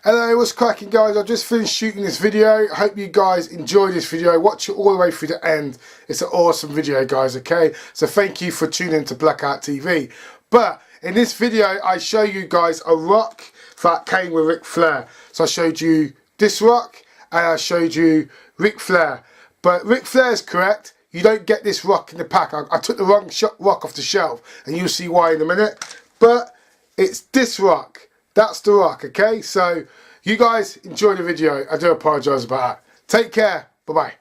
Hello, what's cracking guys? I've just finished shooting this video. I hope you guys enjoyed this video. Watch it all the way through the end. It's an awesome video guys, okay? So thank you for tuning in to BlackHeartTv. But in this video I show you guys a rock that came with Ric Flair. So I showed you this rock and I showed you Ric Flair. But Ric Flair is correct. You don't get this rock in the pack. I took the wrong rock off the shelf and you'll see why in a minute. But it's this rock. That's the rock, okay? So you guys enjoy the video. I do apologise about that. Take care. Bye-bye.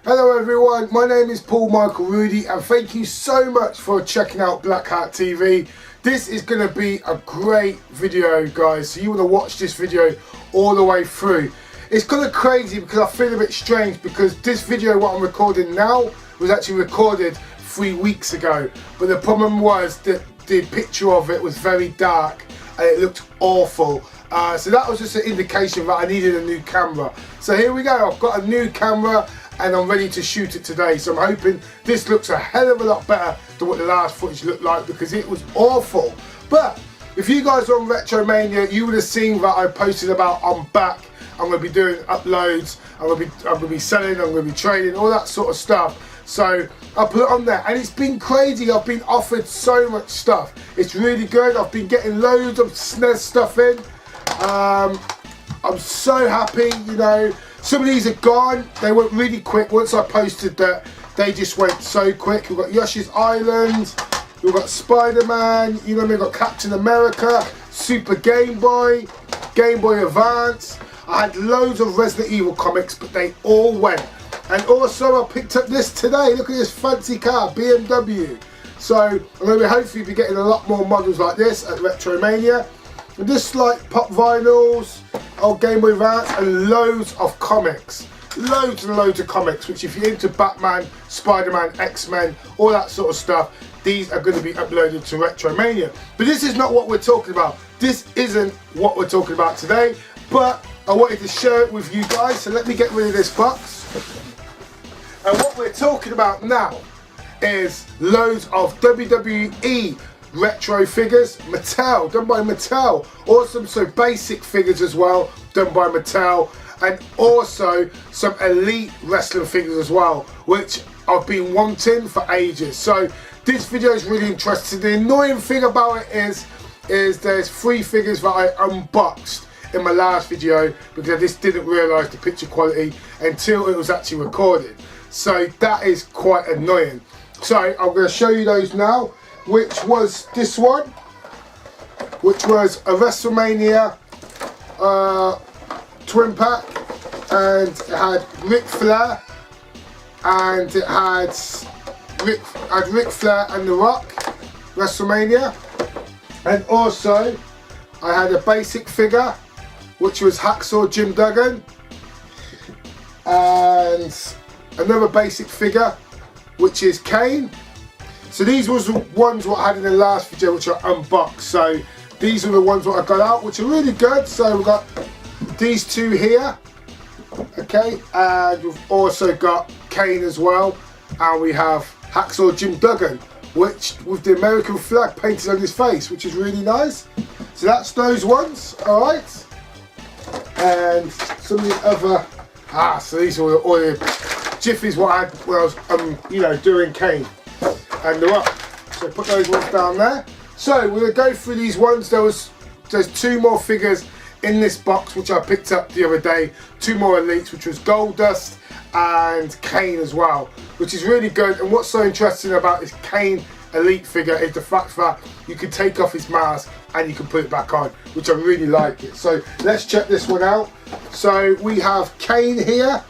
Hello everyone, my name is Paul Michael Rudy and thank you so much for checking out BlackHeartTv. This is going to be a great video guys, so you want to watch this video all the way through. It's kind of crazy because I feel a bit strange because this video what I'm recording now was actually recorded 3 weeks ago, but the problem was that the picture of it was very dark and it looked awful. So that was just an indication that I needed a new camera. So here we go, I've got a new camera and I'm ready to shoot it today. So I'm hoping this looks a hell of a lot better than what the last footage looked like because it was awful. But if you guys are on Retromania, you would have seen that I posted about I'm back. I'm going to be doing uploads, I'm going to be selling, I'm going to be trading, all that sort of stuff. So I put it on there and it's been crazy. I've been offered so much stuff. It's really good. I've been getting loads of SNES stuff in. I'm so happy, you know. Some of these are gone. They went really quick. Once I posted that, they just went so quick. We've got Yoshi's Island. We've got Spider-Man. You know, we've got Captain America, Super Game Boy Advance. I had loads of Resident Evil comics, but they all went. And also, I picked up this today. Look at this fancy car, BMW. So I'm going to hopefully be getting a lot more models like this at Retromania. And just like pop vinyls, old Game Boy Advance, and loads of comics. Loads and loads of comics, which if you're into Batman, Spider-Man, X-Men, all that sort of stuff, these are going to be uploaded to Retromania. But this is not what we're talking about. This isn't what we're talking about today, but I wanted to share it with you guys, so let me get rid of this box. And what we're talking about now is loads of WWE retro figures, Mattel, done by Mattel. Awesome, so basic figures as well, done by Mattel. And also some elite wrestling figures as well, which I've been wanting for ages. So this video is really interesting. The annoying thing about it is there's 3 figures that I unboxed in my last video because I just didn't realise the picture quality until it was actually recorded. So that is quite annoying. So I'm going to show you those now, which was this one, which was a WrestleMania twin pack, and it had Ric Flair, and it had Ric Flair and The Rock, WrestleMania. And also I had a basic figure which was Hacksaw Jim Duggan, and another basic figure which is Kane. So these was the ones what I had in the last video which I unboxed. So these are the ones what I got out, which are really good. So we've got these 2 here, okay, and we've also got Kane as well, and we have Hacksaw Jim Duggan, which with the American flag painted on his face, which is really nice. So that's those ones, all right. And some of the other, so these are all the jiffies what I had when I was, you know, doing Kane and The Rock. So put those ones down there. So we're gonna go through these ones. There's 2 more figures in this box which I picked up the other day. 2 more elites, which was Goldust and Kane as well, which is really good. And what's so interesting about this Kane elite figure is the fact that you can take off his mask and you can put it back on, which I really like it. So let's check this one out. So we have Kane here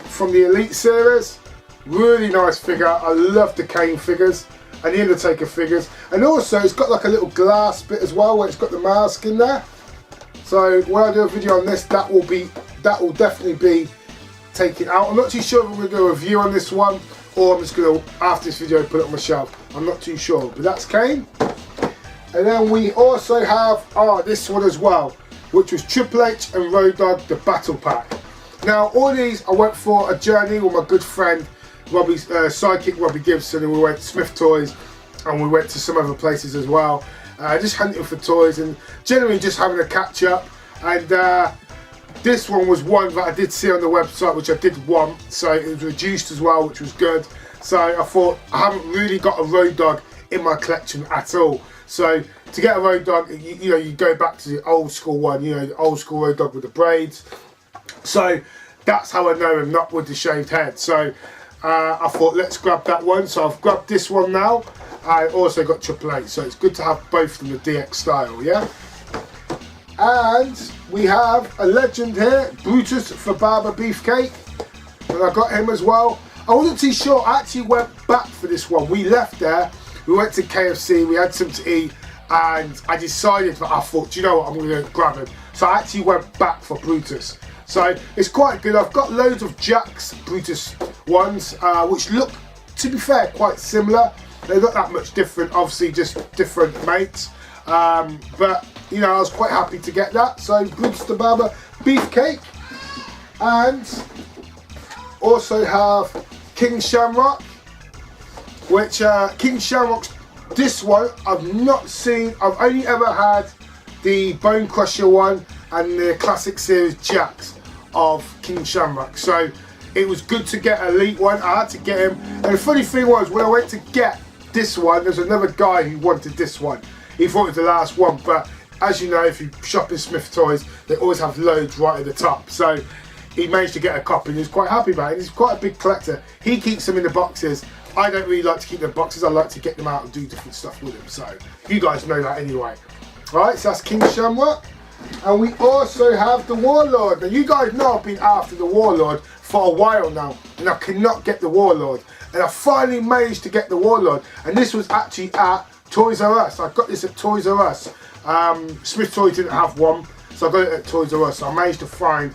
from the Elite series. Really nice figure. I love the Kane figures and the Undertaker figures. And also it's got like a little glass bit as well where it's got the mask in there. So when I do a video on this, that will definitely be taken out. I'm not too sure if I'm going to do a review on this one, or I'm just going to, after this video, put it on my shelf. I'm not too sure, but that's Kane. And then we also have, this one as well. which was Triple H and Road Dogg, the Battle Pack. Now, all these I went for a journey with my good friend, Robbie's sidekick Robbie Gibson, and we went to Smith Toys, and we went to some other places as well. Just hunting for toys and generally just having a catch up. And this one was one that I did see on the website, which I did want, so it was reduced as well, which was good. So I thought, I haven't really got a Road Dogg in my collection at all. So to get a Road Dogg, you know, you go back to the old school one, you know, the old school Road Dogg with the braids. So that's how I know him, not with the shaved head. So I thought, let's grab that one. So I've grabbed this one now. I also got Triple H, so it's good to have both in the DX style, yeah? And we have a legend here, Brutus for Barber Beefcake, and I got him as well. I wasn't too sure, I actually went back for this one. We left there, we went to KFC, we had some to eat, and I decided that I thought, do you know what, I'm going to grab him. So I actually went back for Brutus. So it's quite good. I've got loads of Jack's Brutus ones, which look, to be fair, quite similar. They're not that much different, obviously just different mates. But, you know, I was quite happy to get that. So Brutus the Barber Beefcake. And also have King Shamrock, which King Shamrock's, this one I've not seen. I've only ever had the Bone Crusher one and the Classic Series Jacks of King Shamrock. So it was good to get an elite one. I had to get him. And the funny thing was, when I went to get this one, there's another guy who wanted this one. He thought it was the last one, but as you know, if you shop in Smith Toys, they always have loads right at the top. So he managed to get a copy and he's quite happy about it. He's quite a big collector. He keeps them in the boxes. I don't really like to keep the boxes. I like to get them out and do different stuff with them. So you guys know that anyway. Alright, so that's King Shamrock. And we also have the Warlord. Now you guys know I've been after the Warlord for a while now, and I cannot get the Warlord. And I finally managed to get the Warlord. And this was actually at Toys R Us. I got this at Toys R Us. Smith Toys didn't have one, so I got it at Toys R Us. So I managed to find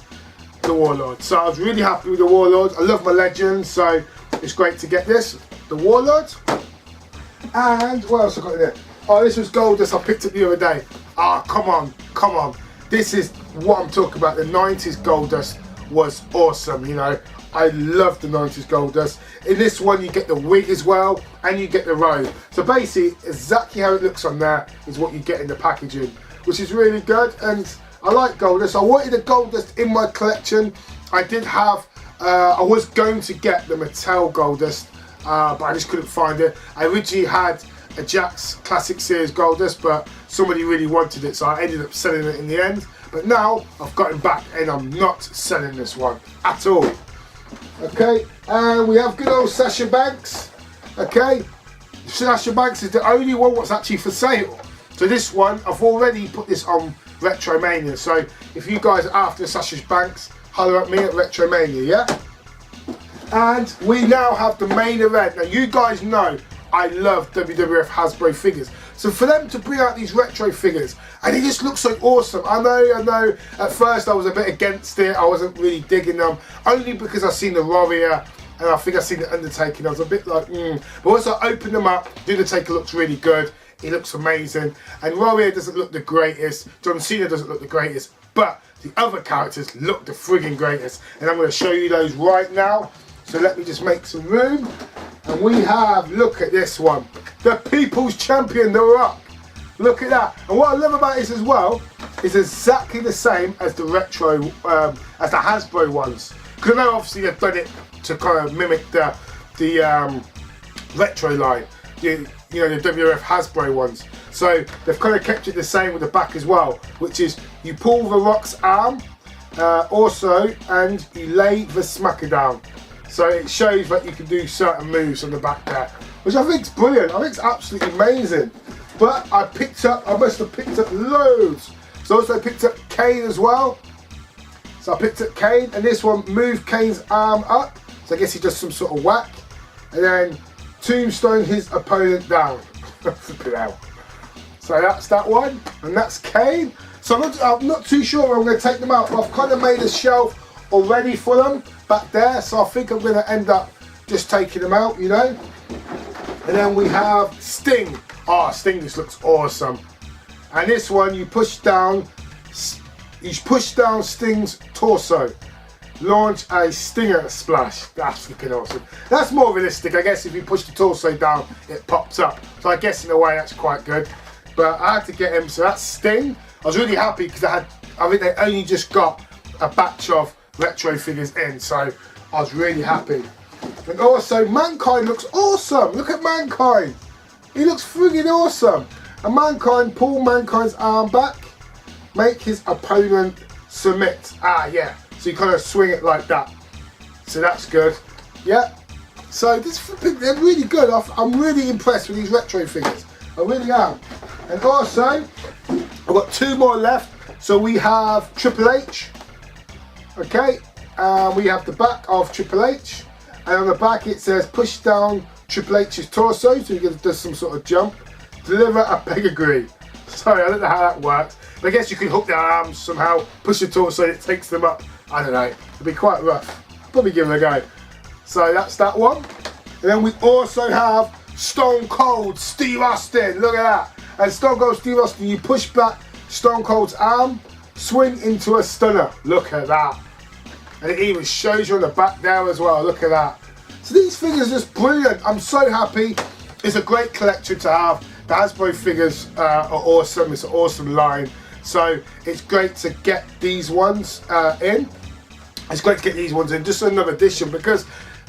the Warlord. So I was really happy with the Warlord. I love my Legends, so it's great to get this. The Warlord. And what else I got in there? Oh, this was Goldust I picked up the other day. Ah, come on, come on. This is what I'm talking about. The 90s Goldust was awesome, you know. I love the 90s Goldust. In this one, you get the wig as well, and you get the robe. So basically, exactly how it looks on there is what you get in the packaging, which is really good. And I like Goldust. I wanted a Goldust in my collection. I did have, I was going to get the Mattel Goldust, but I just couldn't find it. I originally had a Jack's Classic Series Goldust, but somebody really wanted it, so I ended up selling it in the end. But now I've got it back and I'm not selling this one at all. Okay, and we have good old Sasha Banks. Okay, Sasha Banks is the only one that's actually for sale. So this one, I've already put this on Retromania. So if you guys are after Sasha Banks, holler at me at Retromania, yeah? And we now have the main event. Now you guys know I love WWF Hasbro figures. So for them to bring out these retro figures, and they just look so awesome. I know, at first I was a bit against it. I wasn't really digging them, only because I've seen the Warrior, and I think I've seen the Undertaker, and I was a bit like, But once I opened them up, the Undertaker looks really good. He looks amazing. And Warrior doesn't look the greatest. John Cena doesn't look the greatest. But the other characters look the friggin' greatest. And I'm going to show you those right now. So let me just make some room. And we have, look at this one, the People's Champion, The Rock. Look at that. And what I love about this as well is exactly the same as the retro, as the Hasbro ones. Because I know obviously they've done it to kind of mimic the retro line, you know, the WWF Hasbro ones. So they've kind of kept it the same with the back as well, which is you pull The Rock's arm also, and you lay the smacker down. So it shows that you can do certain moves on the back there, which I think is brilliant. I think it's absolutely amazing. But I must have picked up loads. So I also picked up Kane as well. So I picked up Kane, and this one moved Kane's arm up. So I guess he does some sort of whack. And then tombstone his opponent down. So that's that one, and that's Kane. So I'm not too sure where I'm going to take them out, but I've kind of made a shelf already for them back there, so I think I'm going to end up just taking them out, you know. And then we have Sting. Oh, Sting just looks awesome. And this one you push down, You push down Sting's torso. Launch a Stinger splash. That's freaking awesome. That's more realistic. I guess if you push the torso down, it pops up. So I guess in a way that's quite good. But I had to get him. So that's Sting. I was really happy because I think they only just got a batch of retro figures in. So I was really happy. And also Mankind looks awesome. Look at Mankind. He looks friggin' awesome. And Mankind, pull Mankind's arm back. Make his opponent submit. Ah, yeah. So you kind of swing it like that. So that's good. Yeah. So they're really good. I'm really impressed with these retro figures. I really am. And also, I've got 2 more left. So we have Triple H. Okay. We have the back of Triple H. And on the back it says push down Triple H's torso. So you're going to do some sort of jump. Deliver a pedigree. Sorry, I don't know how that works. But I guess you can hook their arms somehow. Push the torso, it takes them up. I don't know, it'll be quite rough. Probably give it a go. So that's that one. And then we also have Stone Cold Steve Austin. Look at that. And Stone Cold Steve Austin, you push back Stone Cold's arm, swing into a stunner. Look at that. And it even shows you on the back there as well. Look at that. So these figures are just brilliant. I'm so happy. It's a great collection to have. The Hasbro figures are awesome. It's an awesome line. So it's great to get these ones in. It's great to get these ones in, just another edition, because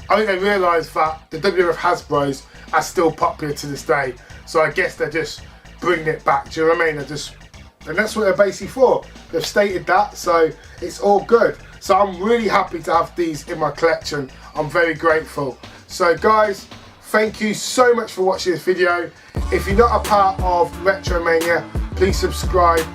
I think they realise that the WWF Hasbros are still popular to this day. So I guess they're just bringing it back. Do you know what I mean? And that's what they're basically for. They've stated that, so it's all good. So I'm really happy to have these in my collection. I'm very grateful. So guys, thank you so much for watching this video. If you're not a part of Retromania, please subscribe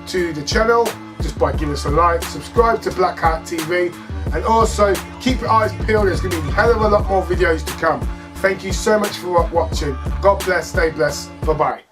to the channel just by giving us a like. Subscribe to BlackHeartTv, and also keep your eyes peeled. There's going to be a hell of a lot more videos to come. Thank you so much for watching. God bless, stay blessed. Bye bye.